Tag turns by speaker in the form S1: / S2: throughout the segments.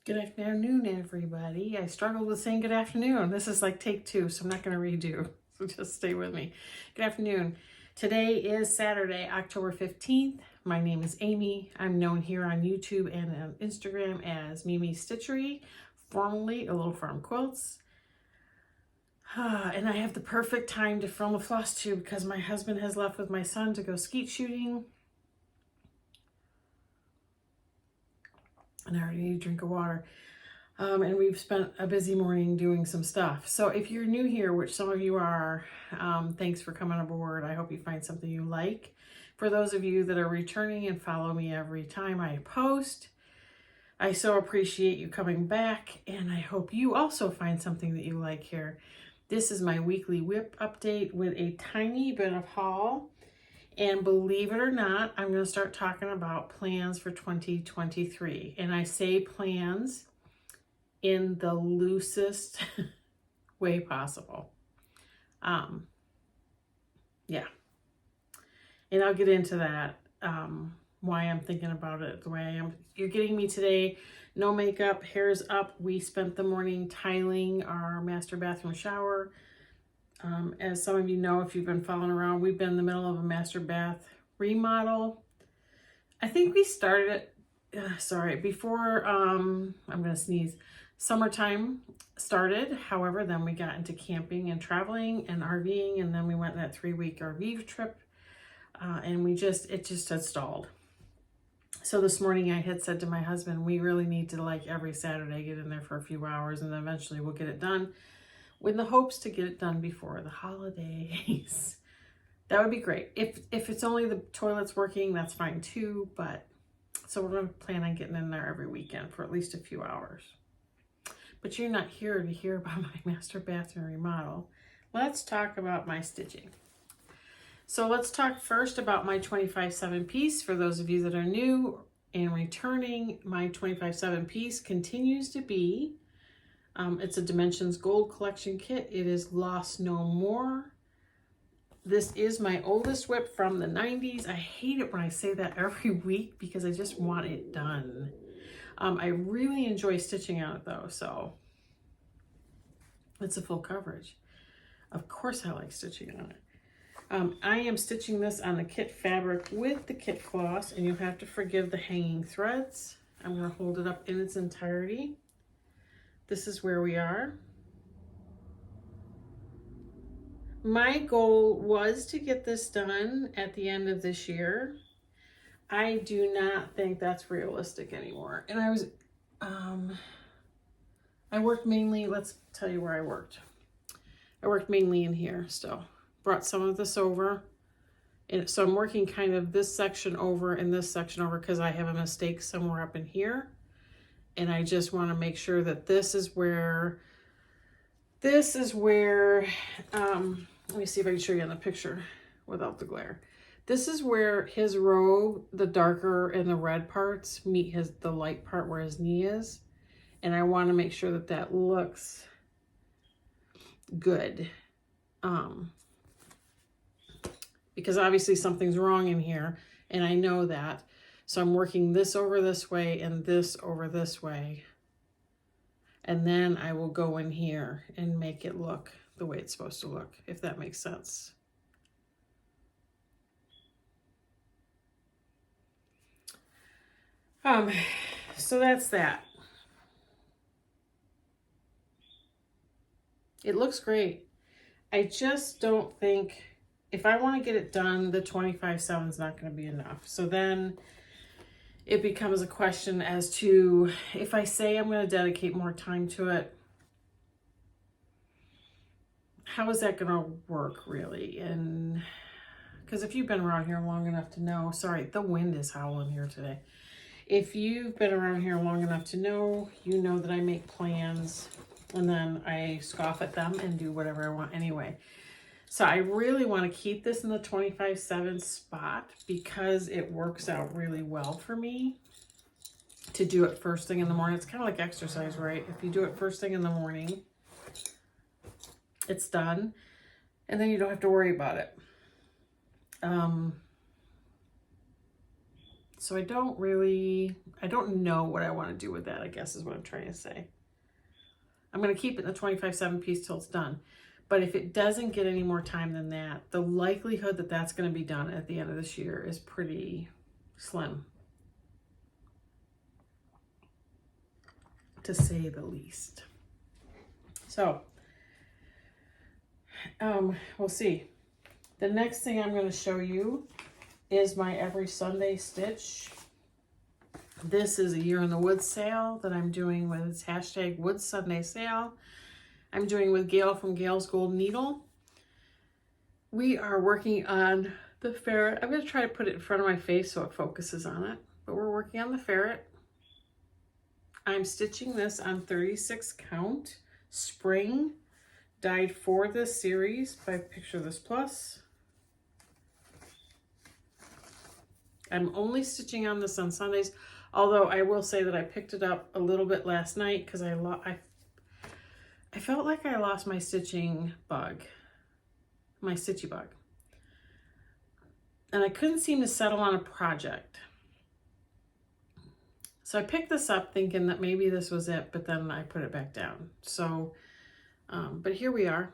S1: Good afternoon, everybody. I struggled with saying good afternoon. This is like take two, so I'm not going to redo. So just stay with me. Good afternoon. Today is Saturday, October 15th. My name is Amy. I'm known here on YouTube and on Instagram as Mimi Stitchery, formerly A Little Farm Quilts. And I have the perfect time to film a floss tube because my husband has left with my son to go skeet shooting. And I already need a drink of water. And we've spent a busy morning doing some stuff. So if you're new here, which some of you are, thanks for coming aboard. I hope you find something you like. For those of you that are returning and follow me every time I post, I so appreciate you coming back, and I hope you also find something that you like here. This is my weekly WIP update with a tiny bit of haul. And believe it or not, I'm going to start talking about plans for 2023. And I say plans in the loosest way possible. Yeah. And I'll get into that, why I'm thinking about it the way I am. You're getting me today, no makeup, hair's up. We spent the morning tiling our master bathroom shower. As some of you know, if you've been following around, we've been in the middle of a master bath remodel. I think we started it, before, I'm going to sneeze, summertime started. However, then we got into camping and traveling and RVing, and then we went on that 3-week RV trip, and it just had stalled. So this morning I had said to my husband, we really need to, like, every Saturday get in there for a few hours, and then eventually we'll get it done, with the hopes to get it done before the holidays. That would be great. If it's only the toilets working, that's fine too, but so we're going to plan on getting in there every weekend for at least a few hours. But you're not here to hear about my master bathroom remodel. Let's talk about my stitching. So let's talk first about my 25/7 piece. For those of you that are new and returning, my 25/7 piece continues to be, it's a Dimensions Gold Collection kit. It is Lost No More. This is my oldest WIP from the 90s. I hate it when I say that every week because I just want it done. I really enjoy stitching on it though, so it's a full coverage. Of course I like stitching on it. I am stitching this on the kit fabric with the kit floss, and you'll have to forgive the hanging threads. I'm going to hold it up in its entirety. This is where we are. My goal was to get this done at the end of this year. I do not think that's realistic anymore. And I worked mainly, let's tell you where I worked. I worked mainly in here still. Brought some of this over. And so I'm working kind of this section over and this section over because I have a mistake somewhere up in here. And I just want to make sure that this is where, let me see if I can show you on the picture without the glare. This is where his row, the darker and the red parts meet the light part where his knee is. And I want to make sure that that looks good. Because obviously something's wrong in here, and I know that. So I'm working this over this way and this over this way. And then I will go in here and make it look the way it's supposed to look, if that makes sense. So that's that. It looks great. I just don't think, if I want to get it done, the 25/7 is not going to be enough. So then it becomes a question as to, if I say I'm going to dedicate more time to it, how is that going to work really? And because if you've been around here long enough to know, sorry, the wind is howling here today. If you've been around here long enough to know, you know that I make plans and then I scoff at them and do whatever I want anyway. So I really want to keep this in the 25/7 spot because it works out really well for me to do it first thing in the morning. It's kind of like exercise, right? If you do it first thing in the morning, it's done, and then you don't have to worry about it. So I don't know what I want to do with that, I guess is what I'm trying to say. I'm going to keep it in the 25/7 piece till it's done. But if it doesn't get any more time than that, the likelihood that that's going to be done at the end of this year is pretty slim, to say the least. So, we'll see. The next thing I'm going to show you is my every Sunday stitch. This is a Year in the Woods sale that I'm doing with, it's hashtag Woods Sunday Sale. I'm doing with Gail from Gail's Gold Needle. We are working on the ferret. I'm going to try to put it in front of my face so it focuses on it. But we're working on the ferret. I'm stitching this on 36 count spring, dyed for this series by Picture This Plus. I'm only stitching on this on Sundays, although I will say that I picked it up a little bit last night because I felt like I lost my stitching bug, my stitchy bug. And I couldn't seem to settle on a project. So I picked this up thinking that maybe this was it, but then I put it back down. So, but here we are.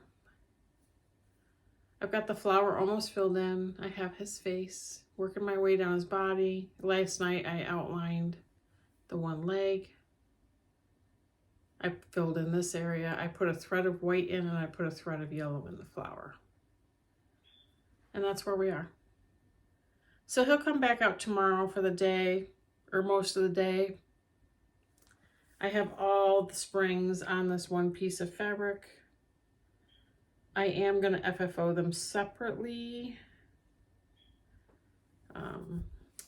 S1: I've got the flower almost filled in. I have his face, working my way down his body. Last night I outlined the one leg. I filled in this area. I put a thread of white in and I put a thread of yellow in the flower. And that's where we are. So he'll come back out tomorrow for the day, or most of the day. I have all the springs on this one piece of fabric. I am going to FFO them separately.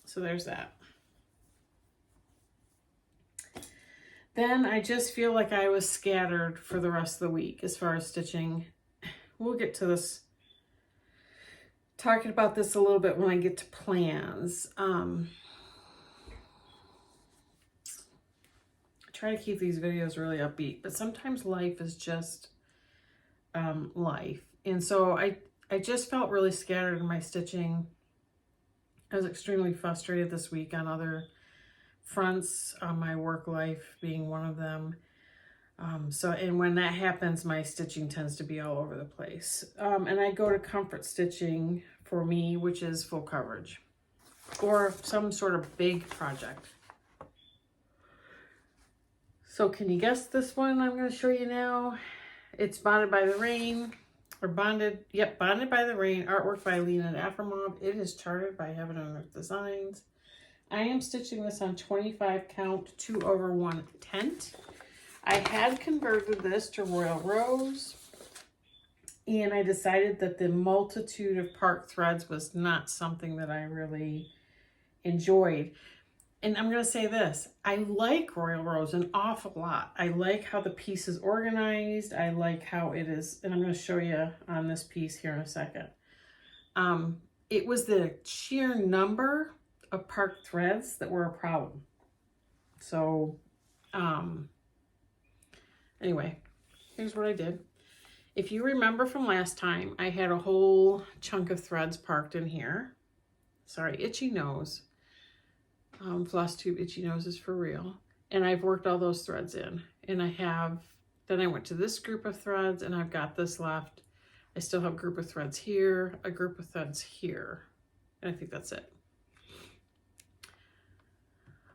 S1: So there's that. Then I just feel like I was scattered for the rest of the week as far as stitching. We'll get to this, talking about this a little bit when I get to plans. I try to keep these videos really upbeat, but sometimes life is just life. And so I just felt really scattered in my stitching. I was extremely frustrated this week on other fronts, my work life being one of them. And when that happens, my stitching tends to be all over the place. And I go to comfort stitching for me, which is full coverage or some sort of big project. So can you guess this one I'm going to show you now? It's Bonded by the Rain, or Bonded by the Rain, artwork by Lena Afremov. It is charted by Heaven and Earth Designs. I am stitching this on 25 count 2/1 tent. I had converted this to Royal Rose, and I decided that the multitude of part threads was not something that I really enjoyed. And I'm going to say this, I like Royal Rose an awful lot. I like how the piece is organized. I like how it is, and I'm going to show you on this piece here in a second. It was the sheer number of part threads that were a problem. So, anyway, here's what I did. If you remember from last time, I had a whole chunk of threads parked in here. Sorry, itchy nose. Flosstube Itchy Nose is for real. And I've worked all those threads in. And then I went to this group of threads and I've got this left. I still have a group of threads here, a group of threads here. And I think that's it.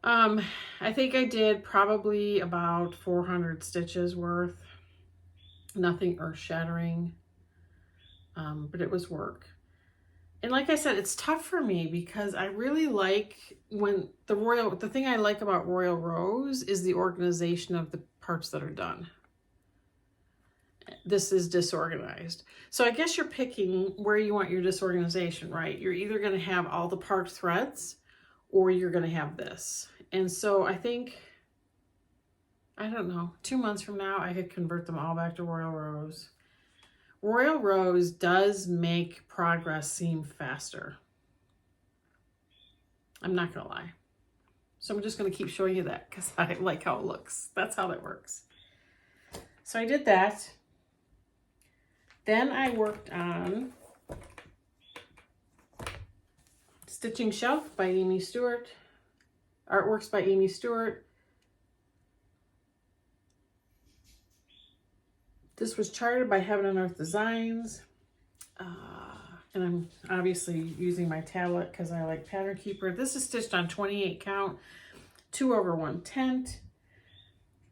S1: I think I did probably about 400 stitches worth. Nothing earth-shattering, but it was work. And like I said, it's tough for me because I really like when the thing I like about Royal Rose is the organization of the parts that are done. This is disorganized. So I guess you're picking where you want your disorganization, right? You're either going to have all the part threads or you're going to have this. And so I think, I don't know, 2 months from now, I could convert them all back to Royal Rose. Royal Rose does make progress seem faster. I'm not going to lie. So I'm just going to keep showing you that because I like how it looks. That's how that works. So I did that. Then I worked on Stitching Shelf by Amy Stewart. Artworks by Amy Stewart. This was charted by Heaven and Earth Designs. And I'm obviously using my tablet because I like Pattern Keeper. This is stitched on 28 count, 2/1 tent.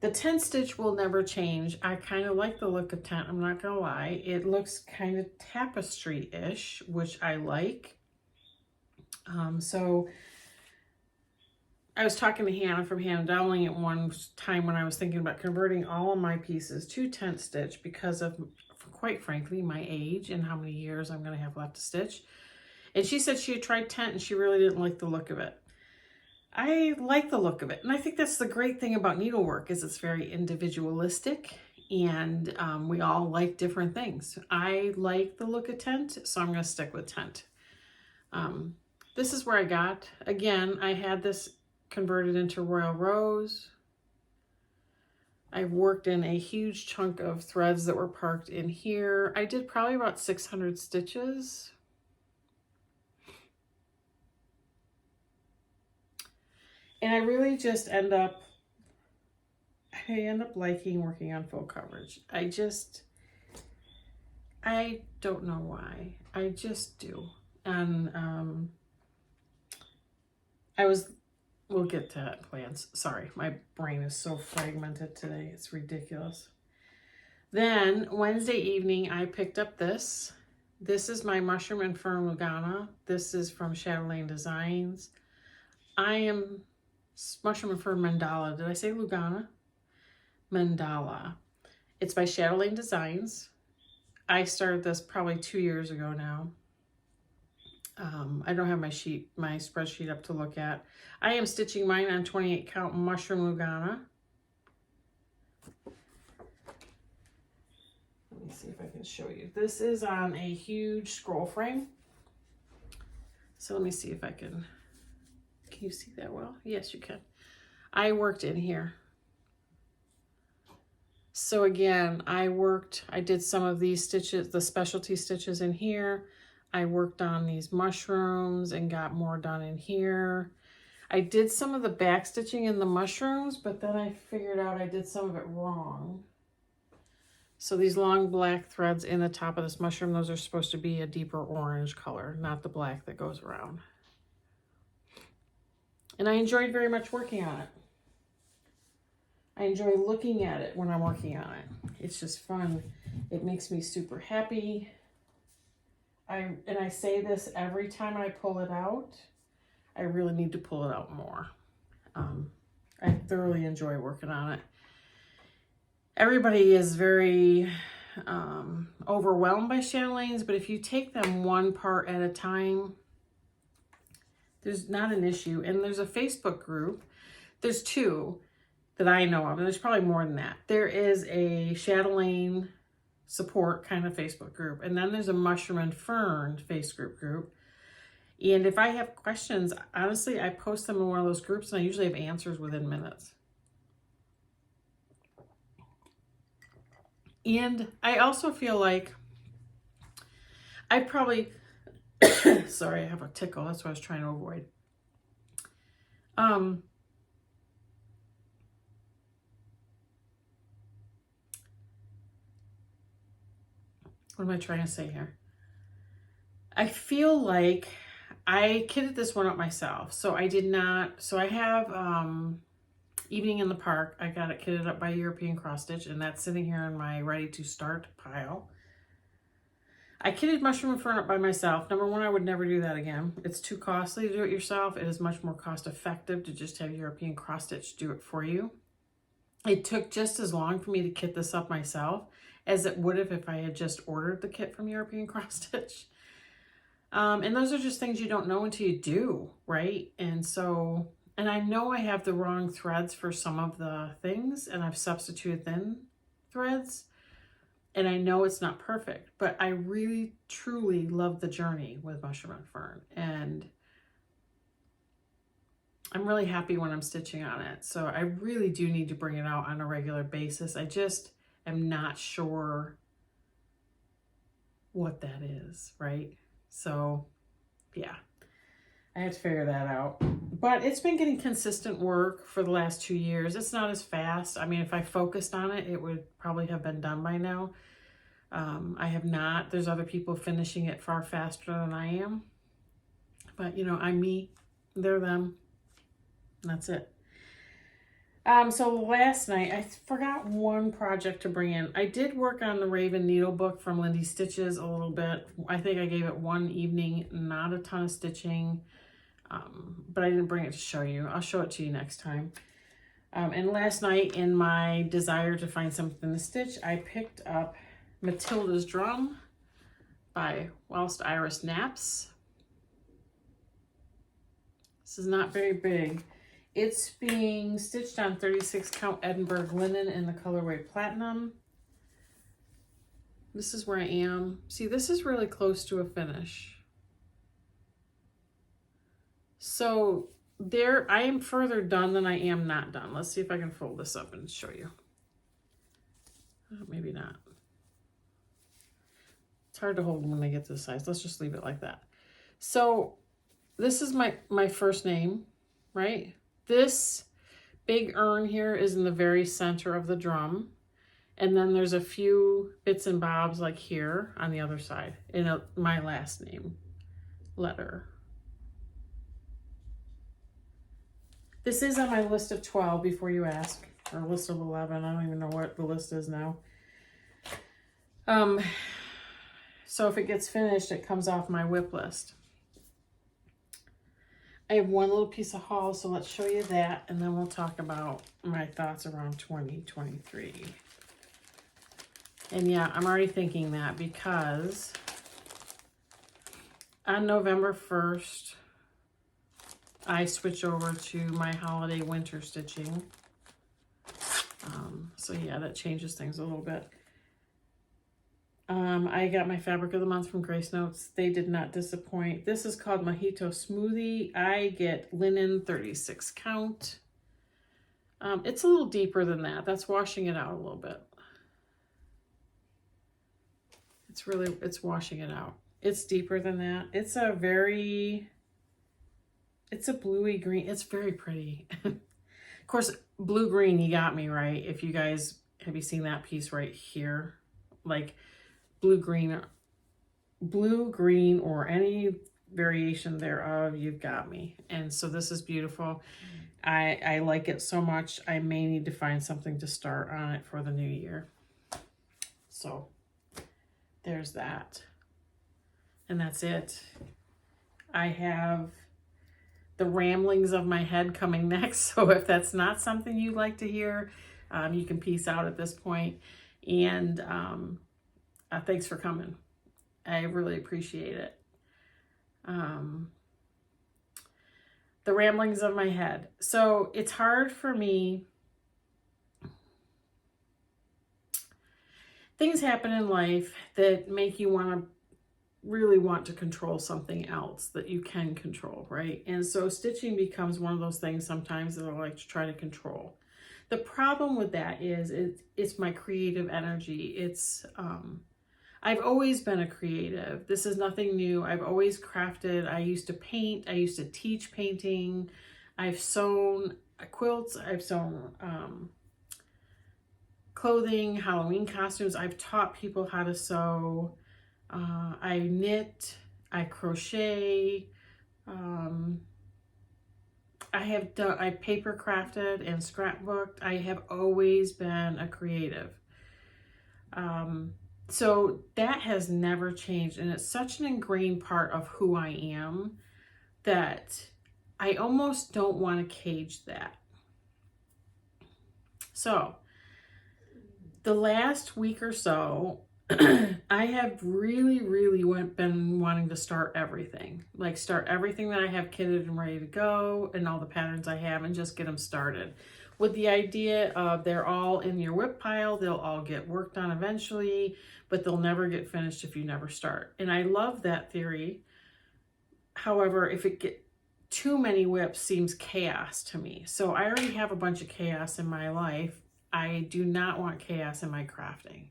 S1: The tent stitch will never change. I kind of like the look of tent, I'm not gonna lie. It looks kind of tapestry-ish, which I like. So I was talking to Hannah from Hannah Dowling at one time when I was thinking about converting all of my pieces to tent stitch because of, quite frankly, my age and how many years I'm going to have left to stitch. And she said she had tried tent and she really didn't like the look of it. I like the look of it. And I think that's the great thing about needlework is it's very individualistic and we all like different things. I like the look of tent, so I'm going to stick with tent. This is where I got, again, I had this converted into Royal Rose. I've worked in a huge chunk of threads that were parked in here. I did probably about 600 stitches. And I really just end up liking working on full coverage. I don't know why. I just do. And we'll get to that plans. Sorry, my brain is so fragmented today. It's ridiculous. Then Wednesday evening, I picked up this. This is my Mushroom and Fern Lugana. This is from Chatelaine Designs. Mushroom and Fern Mandala. Did I say Lugana? Mandala. It's by Chatelaine Designs. I started this probably 2 years ago now. I don't have my spreadsheet up to look at. I am stitching mine on 28 count Mushroom Lugana. Let me see if I can show you. This is on a huge scroll frame. So let me see if I can you see that well? Yes, you can. I worked in here. So again, I did some of these stitches, the specialty stitches in here. I worked on these mushrooms and got more done in here. I did some of the back stitching in the mushrooms, but then I figured out I did some of it wrong. So these long black threads in the top of this mushroom, those are supposed to be a deeper orange color, not the black that goes around. And I enjoyed very much working on it. I enjoy looking at it when I'm working on it. It's just fun. It makes me super happy. And I say this every time I pull it out. I really need to pull it out more. I thoroughly enjoy working on it. Everybody is very overwhelmed by chatelaines, but if you take them one part at a time, there's not an issue. And there's a Facebook group. There's two that I know of, and there's probably more than that. There is a chatelaine support kind of Facebook group, and then there's a Mushroom and Fern Facebook group. And if I have questions, honestly, I post them in one of those groups, and I usually have answers within minutes. And I also feel like I probably, sorry, I have a tickle. That's what I was trying to avoid. What am I trying to say here? I feel like I kitted this one up myself. So I did not, so I have Evening in the Park. I got it kitted up by European Cross Stitch, and that's sitting here in my ready to start pile. I kitted Mushroom and Fern up by myself. Number one, I would never do that again. It's too costly to do it yourself. It is much more cost effective to just have European Cross Stitch do it for you. It took just as long for me to kit this up myself as it would have if I had just ordered the kit from European Cross Stitch. And those are just things you don't know until you do, right? And so, and I know I have the wrong threads for some of the things, and I've substituted thin threads, and I know it's not perfect, but I really, truly love the journey with Mushroom and Fern, and I'm really happy when I'm stitching on it. So I really do need to bring it out on a regular basis. I just am not sure what that is, right? So yeah, I had to figure that out. But it's been getting consistent work for the last 2 years. It's not as fast. I mean, if I focused on it, it would probably have been done by now. I have not. There's other people finishing it far faster than I am. But, you know, I'm me, they're them. That's it. So last night, I forgot one project to bring in. I did work on the Raven Needle book from Lindy Stitches a little bit. I think I gave it one evening, not a ton of stitching, but I didn't bring it to show you. I'll show it to you next time. And last night, in my desire to find something to stitch, I picked up Matilda's Drum by Whilst Iris Naps. This is not very big. It's being stitched on 36 count Edinburgh linen in the colorway Platinum. This is where I am. See, this is really close to a finish. So there, I am further done than I am not done. Let's see if I can fold this up and show you. Maybe not. It's hard to hold when I get this size. Let's just leave it like that. So this is my first name, right? This big urn here is in the very center of the drum. And then there's a few bits and bobs like here on the other side in my last name letter. This is on my list of 12 before you ask, or list of 11. I don't even know what the list is now. So if it gets finished, it comes off my WIP list. I have one little piece of haul, so let's show you that, and then we'll talk about my thoughts around 2023. And yeah, I'm already thinking that because on November 1st, I switch over to my holiday winter stitching. So yeah, that changes things a little bit. I got my fabric of the month from Grace Notes. They did not disappoint. This is called Mojito Smoothie. I get linen 36 count. It's a little deeper than that. That's washing it out a little bit. It's washing it out. It's deeper than that. It's a bluey green. It's very pretty. Of course, blue green, you got me right. If you guys, have you seen that piece right here? Like blue green, or any variation thereof, you've got me. And so this is beautiful. I like it so much. I may need to find something to start on it for the new year. So there's that. And that's it. I have the ramblings of my head coming next. So if that's not something you'd like to hear, you can peace out at this point. And thanks for coming. I really appreciate it. The ramblings of my head. So it's hard for me. Things happen in life that make you really want to control something else that you can control, right? And so stitching becomes one of those things sometimes that I like to try to control. The problem with that is it's my creative energy. I've always been a creative. This is nothing new. I've always crafted. I used to paint. I used to teach painting. I've sewn quilts. I've sewn clothing, Halloween costumes. I've taught people how to sew. I knit. I crochet. I paper crafted and scrapbooked. I have always been a creative. So that has never changed, and it's such an ingrained part of who I am that I almost don't want to cage that. So the last week or so, I have really been wanting to start everything. Like start everything that I have kitted and ready to go, and all the patterns I have, and just get them started. With the idea of they're all in your WIP pile, they'll all get worked on eventually, but they'll never get finished if you never start. And I love that theory. However, if it get too many WIPs, seems chaos to me. So I already have a bunch of chaos in my life. I do not want chaos in my crafting.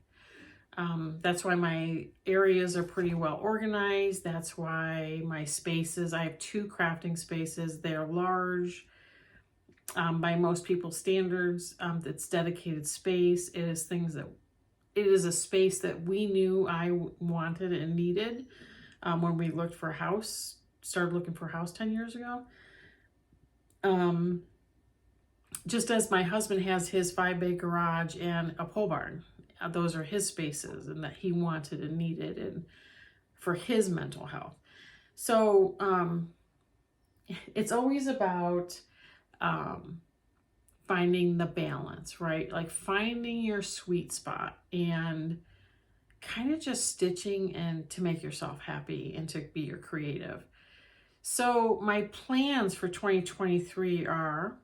S1: That's why my areas are pretty well organized. That's why my spaces, I have 2 crafting spaces. They're large by most people's standards. It's dedicated space. It is a space that we knew I wanted and needed when we looked for a house, started looking for a house 10 years ago. Just as my husband has his 5-bay garage and a pole barn. Those are his spaces and that he wanted and needed and for his mental health. So it's always about finding the balance, right? Like finding your sweet spot and kind of just stitching and to make yourself happy and to be your creative. So my plans for 2023 are,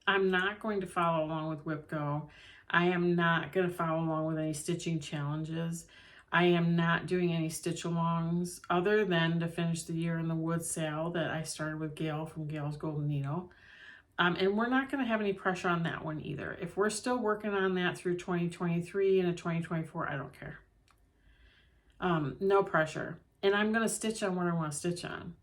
S1: I'm not going to follow along with WIP Go. I am not going to follow along with any stitching challenges. I am not doing any stitch alongs other than to finish the year in the wood sale that I started with Gail from Gail's Golden Needle. And we're not going to have any pressure on that one either. If we're still working on that through 2023 and 2024, I don't care. No pressure. And I'm going to stitch on what I want to stitch on.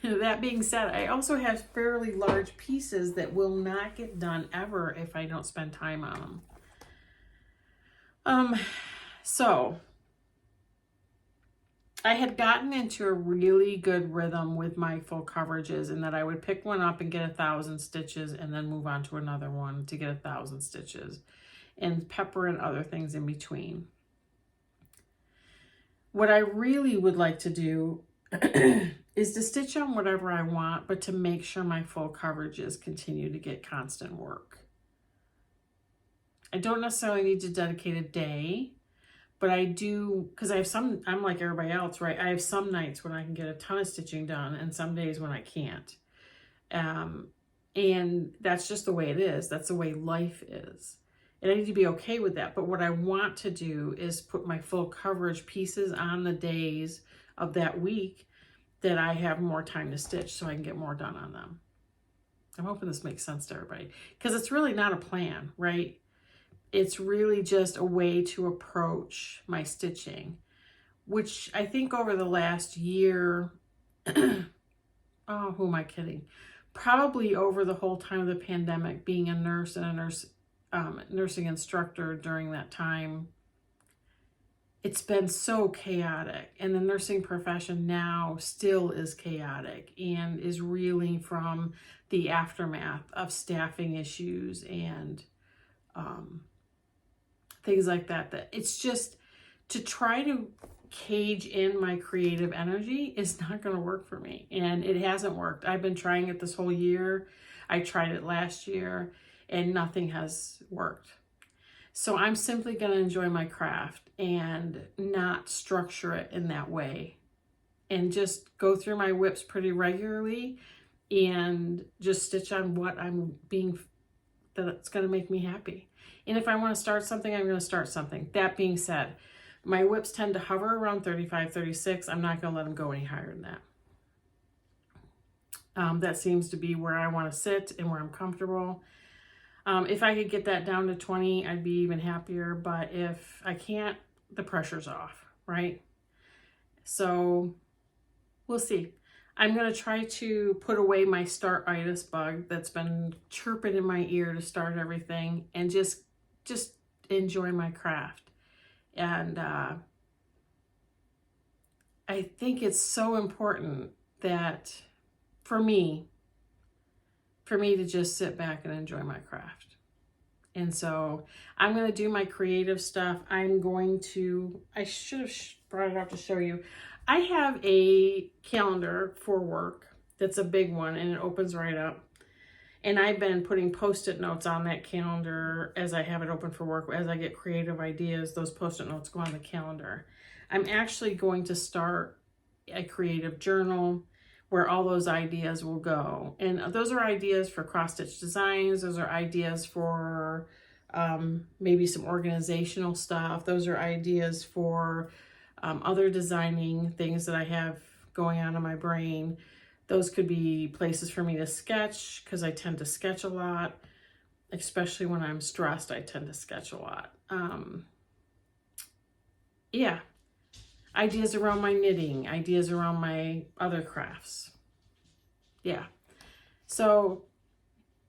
S1: That being said, I also have fairly large pieces that will not get done ever if I don't spend time on them. So I had gotten into a really good rhythm with my full coverages in that I would pick one up and get 1,000 stitches and then move on to another one to get 1,000 stitches and pepper and other things in between. What I really would like to do is to stitch on whatever I want, but to make sure my full coverages continue to get constant work. I don't necessarily need to dedicate a day, but I do, because I have some, I'm like everybody else, right? I have some nights when I can get a ton of stitching done and some days when I can't. And that's just the way it is. That's the way life is. And I need to be okay with that. But what I want to do is put my full coverage pieces on the days of that week that I have more time to stitch so I can get more done on them. I'm hoping this makes sense to everybody because it's really not a plan, right? It's really just a way to approach my stitching, which I think over the last year, oh, who am I kidding? Probably over the whole time of the pandemic, being a nurse and a nursing instructor during that time, it's been so chaotic. And the nursing profession now still is chaotic and is reeling from the aftermath of staffing issues and things like that. That it's just to try to cage in my creative energy is not going to work for me. And it hasn't worked. I've been trying it this whole year. I tried it last year and nothing has worked. So I'm simply going to enjoy my craft and not structure it in that way and just go through my WIPs pretty regularly and just stitch on what that's going to make me happy. And if I want to start something, I'm going to start something. That being said, my WIPs tend to hover around 35, 36. I'm not going to let them go any higher than that. That seems to be where I want to sit and where I'm comfortable. If I could get that down to 20, I'd be even happier. But if I can't, the pressure's off, right? So we'll see. I'm going to try to put away my start-itis bug that's been chirping in my ear to start everything and just enjoy my craft. And I think it's so important that for me to just sit back and enjoy my craft. And so I'm going to do my creative stuff. I should have brought it out to show you. I have a calendar for work that's a big one and it opens right up. And I've been putting Post-it notes on that calendar as I have it open for work. As I get creative ideas, those Post-it notes go on the calendar. I'm actually going to start a creative journal where all those ideas will go. And those are ideas for cross-stitch designs. Those are ideas for maybe some organizational stuff. Those are ideas for other designing things that I have going on in my brain. Those could be places for me to sketch because I tend to sketch a lot, especially when I'm stressed. I tend to sketch a lot. yeah, ideas around my knitting, ideas around my other crafts. Yeah. So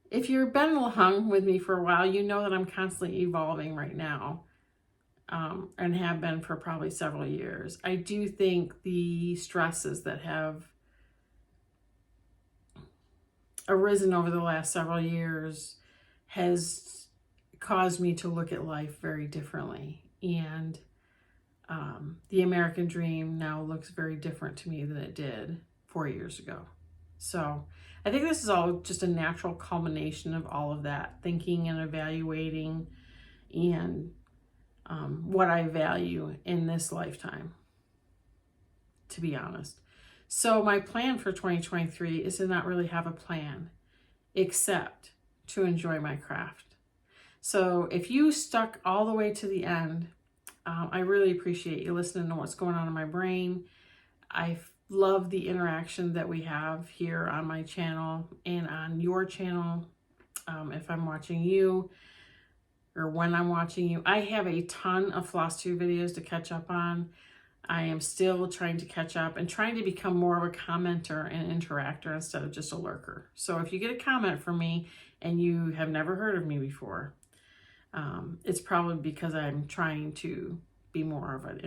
S1: if you've been along with me for a while, you know that I'm constantly evolving right now, and have been for probably several years. I do think the stresses that have arisen over the last several years has caused me to look at life very differently. And the American dream now looks very different to me than it did 4 years ago. So I think this is all just a natural culmination of all of that thinking and evaluating and what I value in this lifetime, to be honest. So my plan for 2023 is to not really have a plan, except to enjoy my craft. So if you stuck all the way to the end, I really appreciate you listening to what's going on in my brain. I love the interaction that we have here on my channel and on your channel. If I'm watching you or when I'm watching you, I have a ton of Flosstube videos to catch up on. I am still trying to catch up and trying to become more of a commenter and interactor instead of just a lurker. So if you get a comment from me and you have never heard of me before, it's probably because I'm trying to be more of an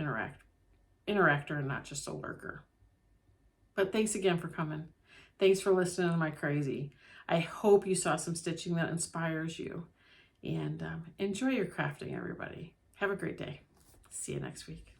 S1: interactor and not just a lurker. But thanks again for coming. Thanks for listening to my crazy. I hope you saw some stitching that inspires you. And enjoy your crafting, everybody. Have a great day. See you next week.